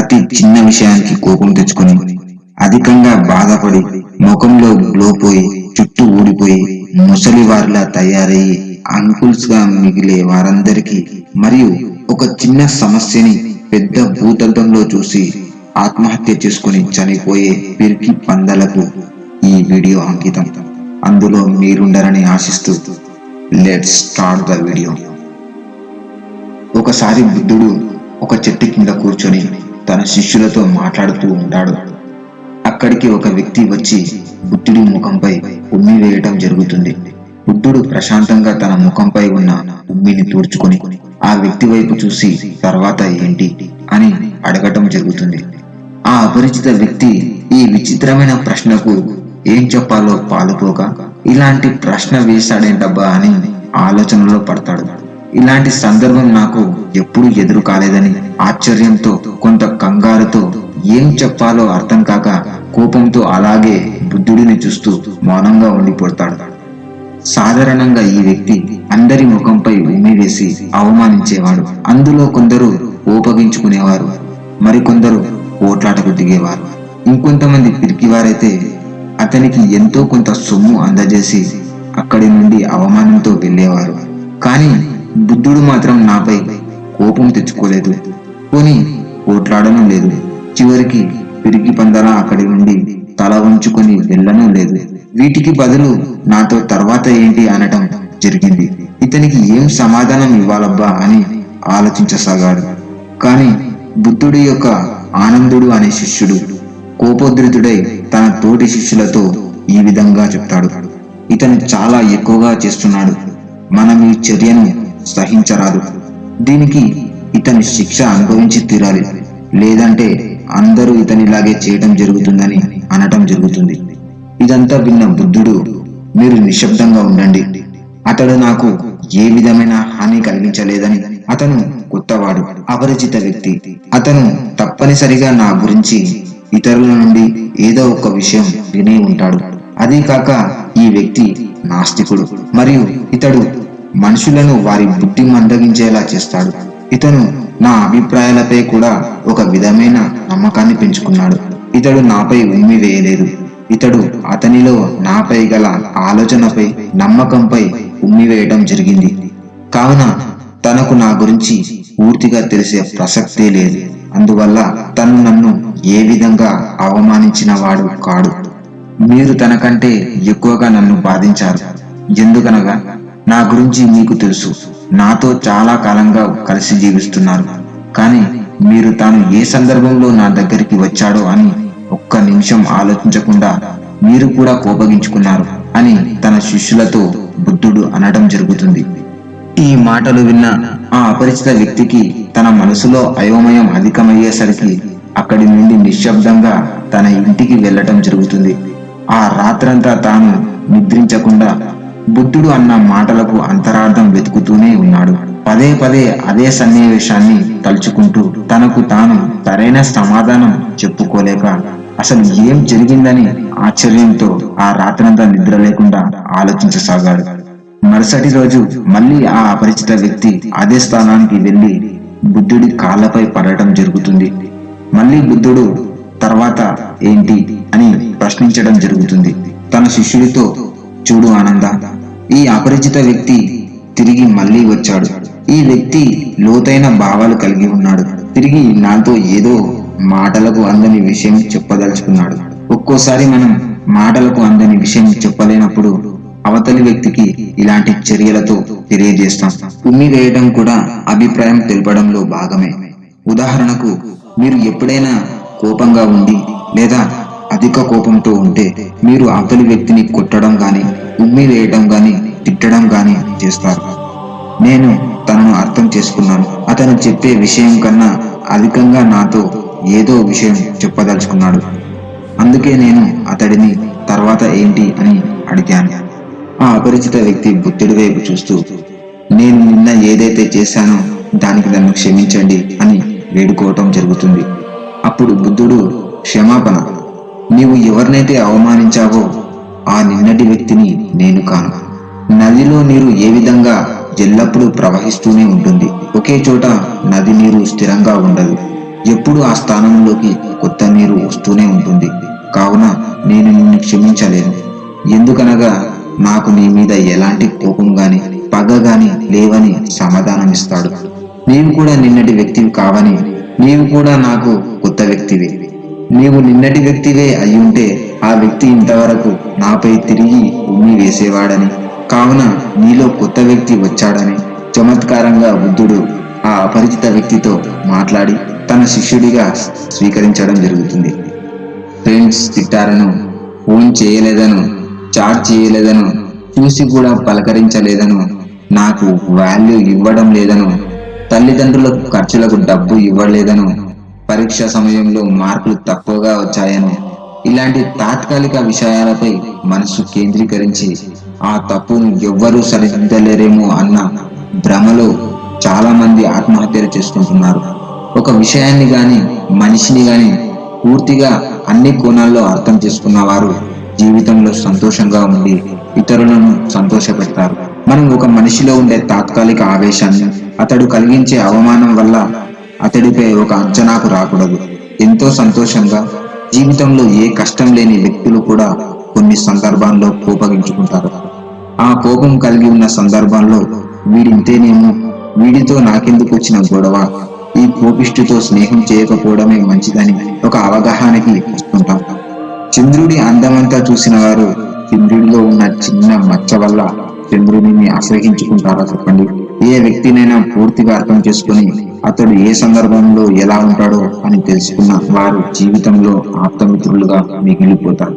ప్రతి చిన్న విషయానికి కోపం తెచ్చుకొని అధికంగా బాధపడి ముఖంలో గ్లో పోయి చుట్టూ ఊడిపోయి ముసలి వారిలా తయారయ్యి అంకుల్స్ గా మిగిలే వారందరికీ మరియు ఒక చిన్న సమస్యని పెద్ద భూతద్దంలో చూసి ఆత్మహత్య చేసుకుని చనిపోయే పిరికి పందలకు ఈ వీడియో అంకితం. అందులో మీరుండరని ఆశిస్తూ లెట్స్ స్టార్ట్ ద వీడియో. ఒకసారి బుద్ధుడు ఒక చెట్టు కింద కూర్చొని తన శిష్యులతో మాట్లాడుతూ ఉంటాడు. అక్కడికి ఒక వ్యక్తి వచ్చి బుద్ధుడి ముఖంపై ఉమ్మి వేయటం జరుగుతుంది. బుద్ధుడు ప్రశాంతంగా తన ముఖంపై ఉన్న ఉమ్మిని తుడుచుకొని ఆ వ్యక్తి వైపు చూసి తర్వాత ఏంటి అని అడగటం జరుగుతుంది. ఆ అపరిచిత వ్యక్తి ఈ విచిత్రమైన ప్రశ్నకు ఏం చెప్పాలో పాలుపోక ఇలాంటి ప్రశ్న వేశాడేంటబ్బా అని ఆలోచనలో పడతాడు. ఇలాంటి సందర్భం నాకు ఎప్పుడూ ఎదురు కాలేదని ఆశ్చర్యంతో కొంత కంగారుతో ఏం చెప్పాలో అర్థం కాక కోపంతో అలాగే బుద్ధుడిని చూస్తూ మౌనంగా ఉండిపోతాడు. సాధారణంగా ఈ వ్యక్తి అందరి ముఖంపై ఉమ్మి వేసి అవమానించేవాడు. అందులో కొందరు కోపగించుకునేవారు, మరికొందరు పోట్లాటకు దిగేవారు. ఇంకొంతమంది పిరికివారైతే అతనికి ఎంతో కొంత సొమ్ము అందజేసి అక్కడి నుండి అవమానంతో వెళ్ళేవారు. కానీ బుద్ధుడు మాత్రం నాపై కోపం తెచ్చుకోలేదు, పోని పోట్లాడను లేదు. చివరికి పిరికి పందలా అక్కడి నుండి తల వంచుకొని వెళ్ళను లేదు. వీటికి బదులు నాతో తర్వాత ఏంటి అనటం జరిగింది. ఇతనికి ఏం సమాధానం ఇవ్వాలబ్బా అని ఆలోచించసాగాడు. కానీ బుద్ధుడి యొక్క ఆనందుడు అనే శిష్యుడు కోపోద్రితుడై తన తోటి శిష్యులతో ఈ విధంగా చెప్తాడు. ఇతను చాలా ఎక్కువగా చేస్తున్నాడు, మనం ఈ చర్యను సహించరాదు. దీనికి ఇతని శిక్ష అనుభవించి తీరాలి, లేదంటే అందరూ ఇతనిలాగే చేయటం జరుగుతుందని అనటం జరుగుతుంది. ఇదంతా విన్న బుద్ధుడు, మీరు నిశ్శబ్దంగా ఉండండి, అతడు నాకు ఏ విధమైన హాని కలిగించలేదని. అతను కొత్తవాడు, అపరిచిత వ్యక్తి. అతను తప్పనిసరిగా నా గురించి ఇతరుల నుండి ఏదో ఒక విషయం విని ఉంటాడు. అదీ కాక ఈ వ్యక్తి నాస్తికుడు మరియు ఇతడు మనుషులను వారి బుద్ధి మందగించేలా చేస్తాడు. ఇతను నా అభిప్రాయాలపై కూడా ఒక విధమైన నమ్మకాన్ని పెంచుకున్నాడు. ఇతడు నాపై ఉమ్మి వేయలేదు, ఇతడు అతనిలో నాపై గల ఆలోచనపై నమ్మకంపై ఉమ్మి వేయడం జరిగింది. కావున తనకు నా గురించి పూర్తిగా తెలిసే ప్రసక్తే లేదు. అందువల్ల తను నన్ను ఏ విధంగా అవమానించిన వాడు కాడు. మీరు తనకంటే ఎక్కువగా నన్ను బాధించారు. ఎందుకనగా నా గురించి మీకు తెలుసు, నాతో చాలా కాలంగా కలిసి జీవిస్తున్నారు. కానీ మీరు తాను ఏ సందర్భంలో నా దగ్గరికి వచ్చాడో అని ఒక్క నిమిషం ఆలోచించకుండా మీరు కూడా కోపగించుకున్నారు అని తన శిష్యులతో బుద్ధుడు అనడం జరుగుతుంది. ఈ మాటలు విన్న ఆ అపరిచిత వ్యక్తికి తన మనసులో అయోమయం అధికమయ్యేసరికి అక్కడి నుండి నిశ్శబ్దంగా తన ఇంటికి వెళ్ళటం జరుగుతుంది. ఆ రాత్రంతా తాను నిద్రించకుండా బుద్ధుడు అన్న మాటలకు అంతరార్థం వెతుకుతూనే ఉన్నాడు. పదే పదే అదే సన్నివేశాన్ని తలుచుకుంటూ తనకు తాను సరైన సమాధానం చెప్పుకోలేక అసలు ఏం జరిగిందని ఆశ్చర్యంతో ఆ రాత్రంతా నిద్ర లేకుండా ఆలోచించసాగాడు. మరుసటి రోజు మళ్ళీ ఆ అపరిచిత వ్యక్తి అదే స్థానానికి వెళ్లి బుద్ధుడి కాళ్ళపై పడటం జరుగుతుంది. మళ్ళీ బుద్ధుడు తర్వాత ఏంటి అని ప్రశ్నించడం జరుగుతుంది. తన శిష్యుడితో, చూడు ఆనంద, ఈ అపరిచిత వ్యక్తి తిరిగి మళ్ళీ వచ్చాడు. ఈ వ్యక్తి లోతైన భావాలు కలిగి ఉన్నాడు. తిరిగి నాతో ఏదో మాటలకు అందని విషయం చెప్పదలుచుకున్నాడు. ఒక్కోసారి మనం మాటలకు అందని విషయం చెప్పలేనప్పుడు అవతలి వ్యక్తికి ఇలాంటి చర్యలతో తెలియజేస్తాం. ఉమ్మి వేయడం కూడా అభిప్రాయం తెలపడంలో భాగమే. ఉదాహరణకు, మీరు ఎప్పుడైనా కోపంగా ఉండి లేదా అధిక కోపంతో ఉంటే మీరు అవతలి వ్యక్తిని కొట్టడం గాని, ఉమ్మి వేయడం గాని, తిట్టడం గాని చేస్తారు. నేను తనను అర్థం చేసుకున్నాను. అతను చెప్పే విషయం కన్నా అధికంగా నాతో ఏదో విషయం చెప్పదలుచుకున్నాడు. అందుకే నేను అతడిని తర్వాత ఏంటి అని అడిగాను. ఆ అపరిచిత వ్యక్తి బుద్ధుడి వైపు చూస్తూ, నేను నిన్న ఏదైతే చేశానో దానికి నన్ను క్షమించండి అని వేడుకోవటం జరుగుతుంది. అప్పుడు బుద్ధుడు, క్షమాపణ, నీవు ఎవరినైతే అవమానించావో ఆ నిన్నటి వ్యక్తిని నేను కాను. నదిలో నీరు ఏ విధంగా ఎల్లప్పుడూ ప్రవహిస్తూనే ఉంటుంది, ఒకే చోట నది నీరు స్థిరంగా ఉండదు. ఎప్పుడు ఆ స్థానంలోకి కొత్త నీరు వస్తూనే ఉంటుంది. కావున నేను నిన్ను క్షమించలేను. ఎందుకనగా నాకు నీ మీద ఎలాంటి కోపం గాని పగ గాని లేవని సమాధానమిస్తాడు. నీవు కూడా నిన్నటి వ్యక్తివి కావని, నీవు కూడా నాకు కొత్త వ్యక్తివి. నీవు నిన్నటి వ్యక్తివే అయ్యుంటే ఆ వ్యక్తి ఇంతవరకు నాపై తిరిగి ఉమ్మి వేసేవాడని, కావున నీలో కొత్త వ్యక్తి వచ్చాడని చమత్కారంగా బుద్ధుడు ఆ అపరిచిత వ్యక్తితో మాట్లాడి తన శిష్యుడిగా స్వీకరించడం జరుగుతుంది. ఫ్రెండ్స్ తిట్టారను, ఫోన్ చేయలేదను, చాట్ చేయలేదను, చూసి కూడా పలకరించలేదను, నాకు వాల్యూ ఇవ్వడం లేదను, తల్లిదండ్రులకు ఖర్చులకు డబ్బు ఇవ్వలేదను, పరీక్ష సమయంలో మార్కులు తక్కువగా వచ్చాయను, ఇలాంటి తాత్కాలిక విషయాలపై మనసు కేంద్రీకరించి ఆ తప్పును ఎవ్వరూ సరిదిద్దలేరేమో అన్న భ్రమలో చాలా మంది ఆత్మహత్యలు చేసుకుంటున్నారు. ఒక విషయాన్ని గాని మనిషిని గాని పూర్తిగా అన్ని కోణాల్లో అర్థం చేసుకున్న వారు జీవితంలో సంతోషంగా ఉండి ఇతరులను సంతోషపెడతారు. మనం ఒక మనిషిలో ఉండే తాత్కాలిక ఆవేశాన్ని, అతడు కలిగించే అవమానం వల్ల అతడిపై ఒక అంచనాకు రాకూడదు. ఎంతో సంతోషంగా జీవితంలో ఏ కష్టం లేని వ్యక్తులు కూడా కొన్ని సందర్భాల్లో కోపగించుకుంటారు. ఆ కోపం కలిగి ఉన్న సందర్భాల్లో వీడింతేనేమో, వీడితో నాకెందుకు వచ్చిన గొడవ, ఈ కోపిష్టితో స్నేహం చేయకపోవడమే మంచిదని ఒక అవగాహనకి వస్తుంటాం. చంద్రుడి అందమంతా చూసిన వారు చంద్రుడిలో ఉన్న చిన్న మచ్చ వల్ల చంద్రుడిని అసహించుకుంటారా చెప్పండి? ఏ వ్యక్తినైనా పూర్తిగా అర్థం చేసుకుని అతడు ఏ సందర్భంలో ఎలా ఉంటాడో అని తెలుసుకున్న వారు జీవితంలో ఆప్తమిత్రులుగా మిగిలిపోతారు.